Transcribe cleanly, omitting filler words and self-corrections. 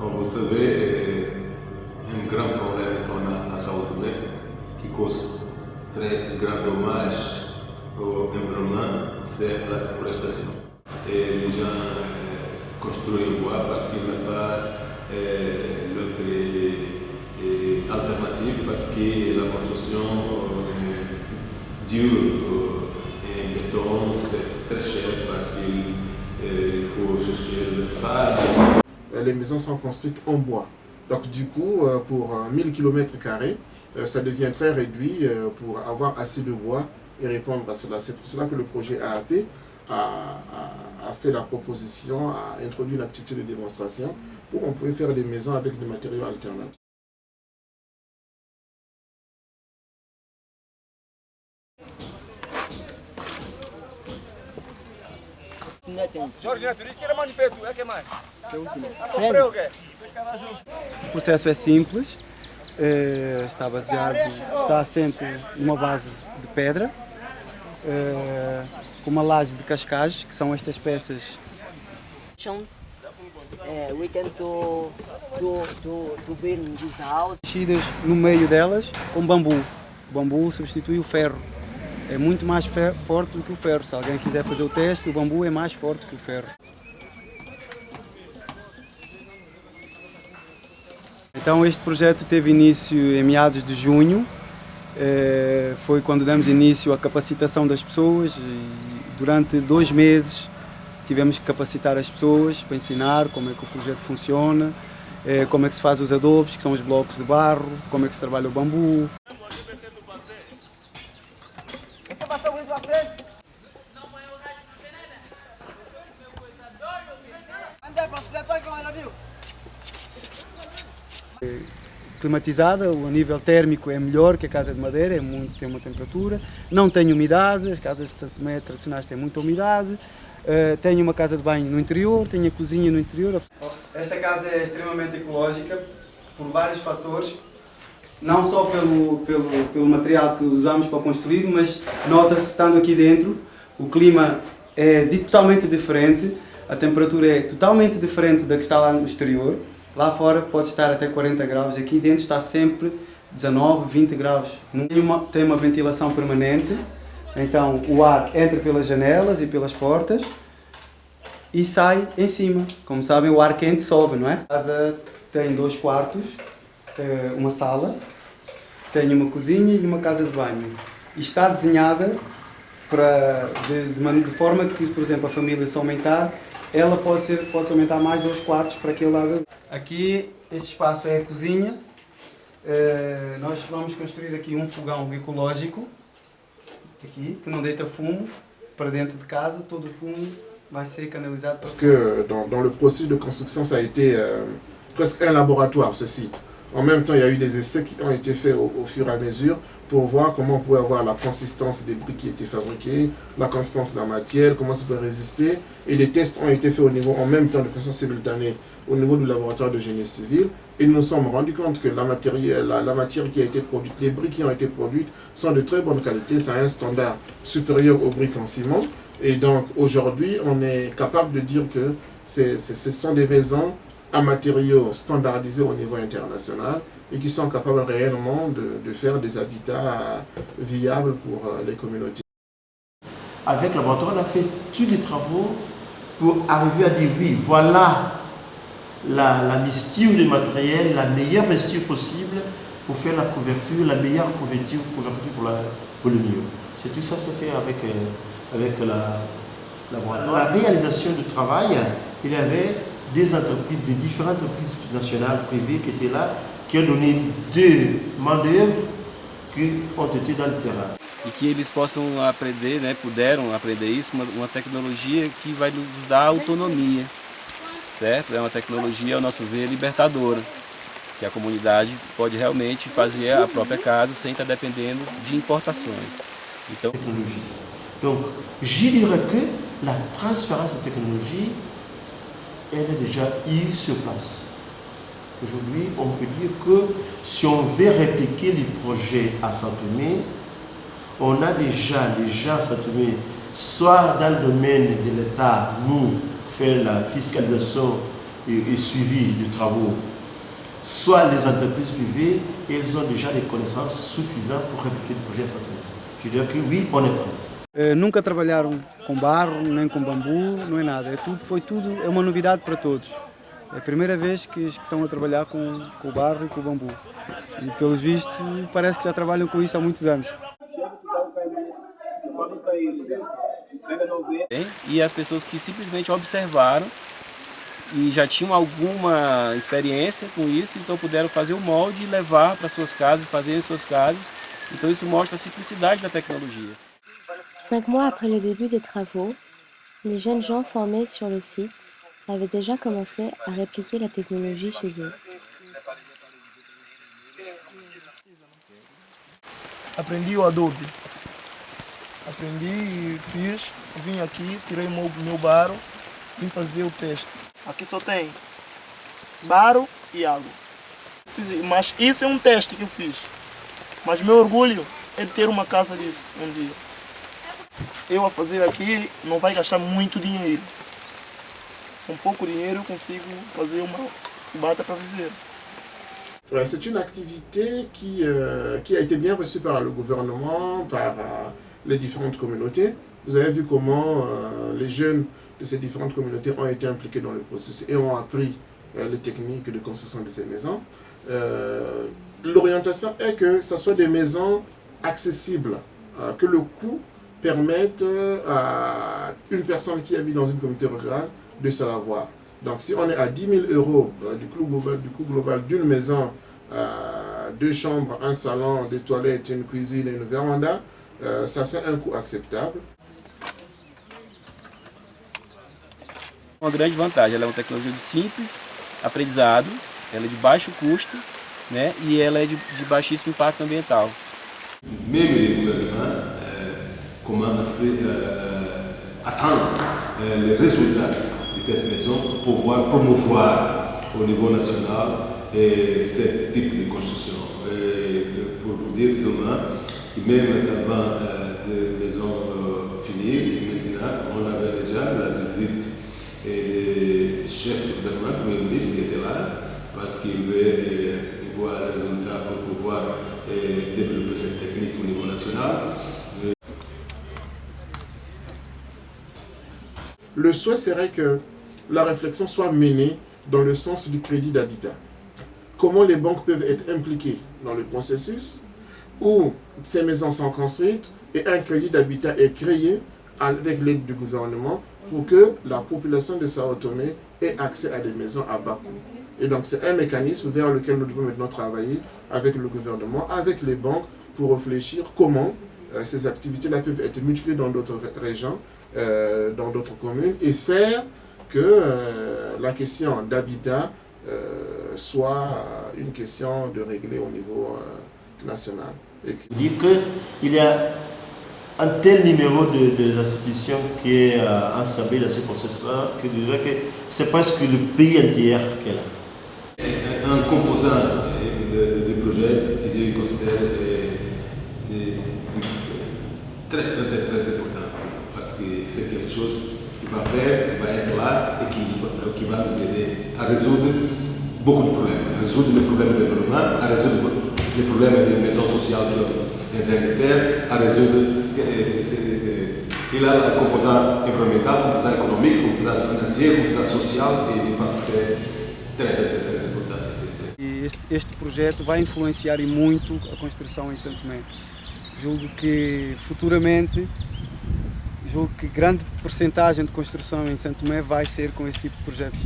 Comme vous savez, un grand problème qu'on a à Sao Tomé qui cause très grand dommage au environnement, c'est la déforestation. Et les gens construisent bois parce qu'il n'y a pas l'autre alternative, parce que la construction dure en béton, c'est très cher parce qu'il faut chercher le sable. Les maisons sont construites en bois. Donc du coup, pour 1000 km², ça devient très réduit pour avoir assez de bois et répondre à cela. C'est pour cela que le projet AAP a fait la proposition, a introduit une activité de démonstration où on pouvait faire des maisons avec des matériaux alternatifs. O processo é simples, está assente numa base de pedra, com uma laje de cascais, que são estas peças. We can to build this house. Mexidas no meio delas com bambu. O bambu substitui o ferro. É muito mais forte do que o ferro. Se alguém quiser fazer o teste, o bambu é mais forte que o ferro. Então este projeto teve início em meados de junho. Foi quando demos início à capacitação das pessoas e durante 2 meses tivemos que capacitar as pessoas para ensinar como é que o projeto funciona, como é que se faz os adobos, que são os blocos de barro, como é que se trabalha o bambu. Climatizada, o nível térmico é melhor que a casa de madeira, tem uma temperatura, não tem umidade, as casas de São Tomé tradicionais têm muita umidade, tem uma casa de banho no interior, tem a cozinha no interior. Esta casa é extremamente ecológica por vários fatores, não só pelo material que usamos para construir, mas nota-se estando aqui dentro, o clima é totalmente diferente, a temperatura é totalmente diferente da que está lá no exterior. Lá fora pode estar até 40 graus, aqui dentro está sempre 19, 20 graus. Tem uma ventilação permanente, então o ar entra pelas janelas e pelas portas e sai em cima. Como sabem, o ar quente sobe, não é? A casa tem 2 quartos, uma sala, tem uma cozinha e uma casa de banho. E está desenhada de forma que, por exemplo, a família se aumentar, ela pode aumentar mais 2 quartos para aquele lado. Aqui, este espaço é a cozinha. Nós vamos construir aqui um fogão ecológico, aqui, que não deita fumo para dentro de casa. Todo o fumo vai ser canalizado. Parce que dans le processus de construction, ça a été presque un laboratoire, ce site. En même temps, il y a eu des essais qui ont été faits au fur et à mesure pour voir comment on pouvait avoir la consistance des briques qui étaient fabriquées, la consistance de la matière, comment ça peut résister. Et les tests ont été faits en même temps, de façon simultanée, au niveau du laboratoire de génie civil. Et nous nous sommes rendus compte que la matière qui a été produite, les briques qui ont été produites sont de très bonne qualité, c'est un standard supérieur aux briques en ciment. Et donc aujourd'hui, on est capable de dire que ce sont des maisons à matériaux standardisés au niveau international et qui sont capables réellement de faire des habitats viables pour les communautés. Avec le laboratoire, on a fait tous les travaux pour arriver à dire oui, voilà la mixture de matériel, la meilleure mixture possible pour faire la couverture, la meilleure couverture pour le mieux. C'est tout ça, c'est fait avec la laboratoire. La réalisation du travail, il y avait des entreprises, des différentes entreprises nationales, privées qui étaient là, qui ont donné 2 main-d'œuvre qui ont été dans le terrain. E que eles possam aprender, né, puderam aprender isso, uma tecnologia que vai nos dar autonomia, certo? É uma tecnologia, ao nosso ver, libertadora, que a comunidade pode realmente fazer a própria casa sem estar dependendo de importações. Então, donc, je dirais que la transférence de technologie, elle est déjà eu sur place. Aujourd'hui, on peut dire que si on veut répliquer les projets à São Tomé, on a déjà les gens à São Tomé, soit dans le domaine de l'État, nous, faire la fiscalisation et suivi de travaux, soit les entreprises privées, elles ont déjà des connaissances suffisantes pour répliquer le projet à Santo Tomé. Je dirais que oui, on est prêt. Nunca trabalharam com barro, nem com bambu, não é nada. É uma novidade para todos. É a primeira vez que estão a trabalhar com o barro e com o bambu. E pelos vistos parece que já trabalham com isso há muitos anos. E as pessoas que simplesmente observaram e já tinham alguma experiência com isso, então puderam fazer o molde e levar para suas casas, fazer em suas casas. Então isso mostra a simplicidade da tecnologia. 5 mois après le début des travaux, les jeunes gens formés sur le site avaient déjà commencé à répliquer la technologie chez eux. Aprendi o Adobe. Aprendi e fiz, vim aqui, tirei meu barro, vim fazer o teste. Aqui só tem barro e água. Mas isso é um teste que eu fiz. Mas meu orgulho é de ter uma casa disso um dia. Eu a fazer aqui não vai gastar muito dinheiro. Com pouco dinheiro eu consigo fazer uma bata para viver. C'est une activité qui a été bien reçue par le gouvernement, par les différentes communautés. Vous avez vu comment les jeunes de ces différentes communautés ont été impliqués dans le processus et ont appris les techniques de construction de ces maisons. L'orientation est que ce soit des maisons accessibles, que le coût permette à une personne qui habite dans une communauté rurale de se la voir. Donc si on est à 10 000 euros du coût global d'une maison, 2 chambres, un salon, des toilettes, une cuisine et une véranda, ça fait un coût acceptable. Uma grande vantagem, ela é uma tecnologia de simples aprendizado, ela é de baixo custo, né, e ela é de baixíssimo impacto ambiental. Même les gouvernements commencent à attendre les résultats de cette maison pour pouvoir promouvoir au niveau national ce type de construction. Pour vous dire seulement, même avant de maison finir, maintenant on avait déjà la visite des chefs de gouvernement, le Premier ministre qui était là, parce qu'il veut voir les résultats pour pouvoir développer cette technique au niveau national. Le souhait serait que la réflexion soit menée dans le sens du crédit d'habitat. Comment les banques peuvent être impliquées dans le processus où ces maisons sont construites et un crédit d'habitat est créé avec l'aide du gouvernement pour que la population de Sao Tomé ait accès à des maisons à bas coût. Et donc c'est un mécanisme vers lequel nous devons maintenant travailler avec le gouvernement, avec les banques, pour réfléchir comment ces activités-là peuvent être multipliées dans d'autres régions, dans d'autres communes, et faire que la question d'habitat soit une question de régler au niveau national. Dire qu'il y a un tel numéro des institutions qui est ensemble dans ce processus-là, que je dirais que c'est presque le pays entier qui est là. Un composant du projet que je considère très important, parce que c'est quelque chose qui va être là et qui va nous aider à résoudre beaucoup de problèmes. À résoudre les problèmes de développement, à résoudre les problèmes des maisons sociales qu'on est en train de faire, à résoudre. Il a un composant environnemental, un composant économique, un composant financier, un composant social, et je pense que c'est très important. E este projeto vai influenciar e muito a construção em Santo Tomé. Julgo que futuramente, grande porcentagem de construção em Santo Tomé vai ser com esse tipo de projetos.